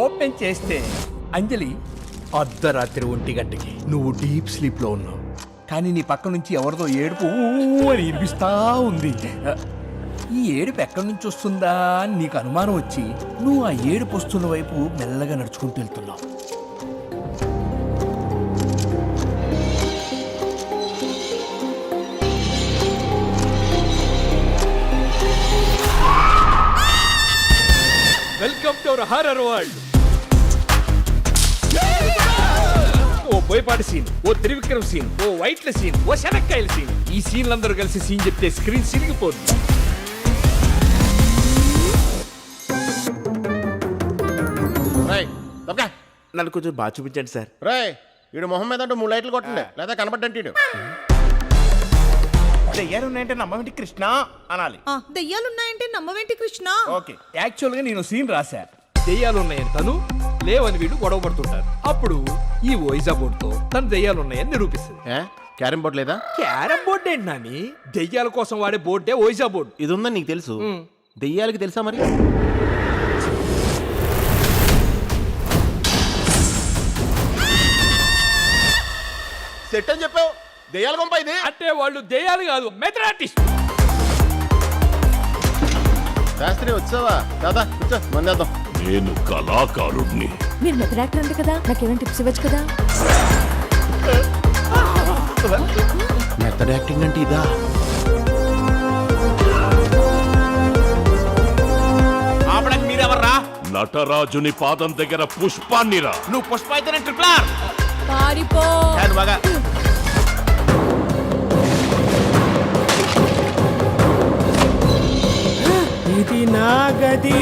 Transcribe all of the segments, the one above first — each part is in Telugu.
ఓపెన్ చేస్తే అంజలి అర్ధరాత్రి 1 గంటకి నువ్వు డీప్ స్లీప్ లో ఉన్నావు, కానీ నీ పక్క నుంచి ఎవరిదో ఏడుపు ఊ అని వినిపిస్తా ఉంది. ఈ ఏడుపు ఎక్కడి నుంచి వస్తుందా అని నీకు అనుమానం వచ్చి నువ్వు ఆ ఏడుపు వస్తున్న వైపు మెల్లగా నడుచుకుంటూ వెళ్తున్నావు. Welcome to our horror world. ఓ బోయపాటి సీన్, ఓ త్రివిక్రమ్ సీన్, ఓ వైట్ల సీన్, ఓ శనక్కాయల సీన్. ఈ సీన్లు అందరూ కలిసి సీన్ చెప్తే స్క్రీన్ సిరిగిపోతుంది. నన్ను కొంచెం బాగా చూపించండి సార్. రేయ్ వీడు మొహం మీద 3 లైట్లు కొట్టండి, లేదా కనబడ్డంటీడు. దెయ్యాలున్నాయంటే నమ్మవేంటి కృష్ణ అనాలి. దెయ్యాలున్నాయంటే నమ్మవేంటి కృష్ణ. ఓకే, యాక్చువల్ గా నేను సీన్ రాశా. దెయ్యాలున్నాయని తను, లేవని వీడు గొడవ పడుతుంటారు. అప్పుడు ఈ ఓయిజా బోర్డ్ తో తను దెయ్యాలున్నాయని నిరూపిస్తుంది. క్యారం బోర్డు లేదా? క్యారం బోర్డ్ ఏంటి నాని? దెయ్యాల కోసం వాడే బోర్డే ఓయిజా బోర్డ్. ఇది ఉందని నీకు తెలుసు, దెయ్యాలకి తెలుసా మరి? సెట్ అని చెప్పావు, దెయ్యాల కొంప ఇది. అంటే వాళ్ళు దెయ్యాలు కాదు, మెథడ్ ఆర్టిస్ట్. శాస్త్రి వచ్చావా? దాదా కూర్చో, మందేద్దాం. నేను కళాకారుడిని. మీరు మెథడ్ యాక్టర్ అంటే కదా, నాకేమైనా టిప్స్ ఇవ్వచ్చు కదా. మెథడ్ యాక్టింగ్ అంటే ఇదా? ఆపడానికి మీరెవర్రా? నటరాజుని పాదం దగ్గర పుష్పాన్నిరా. నువ్వు పుష్ప అయితేనే ట్రిపులర్. పారిపో. బాగా ఇది నా గది.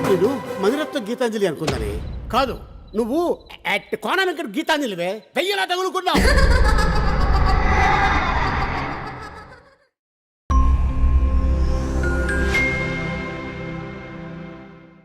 నేను మధురత్వ గీతాంజలి అనుకున్నానే. కాదు, నువ్వు కోణ వెంకట గీతాంజలివే. దయ్యలా తగులుకున్నావు.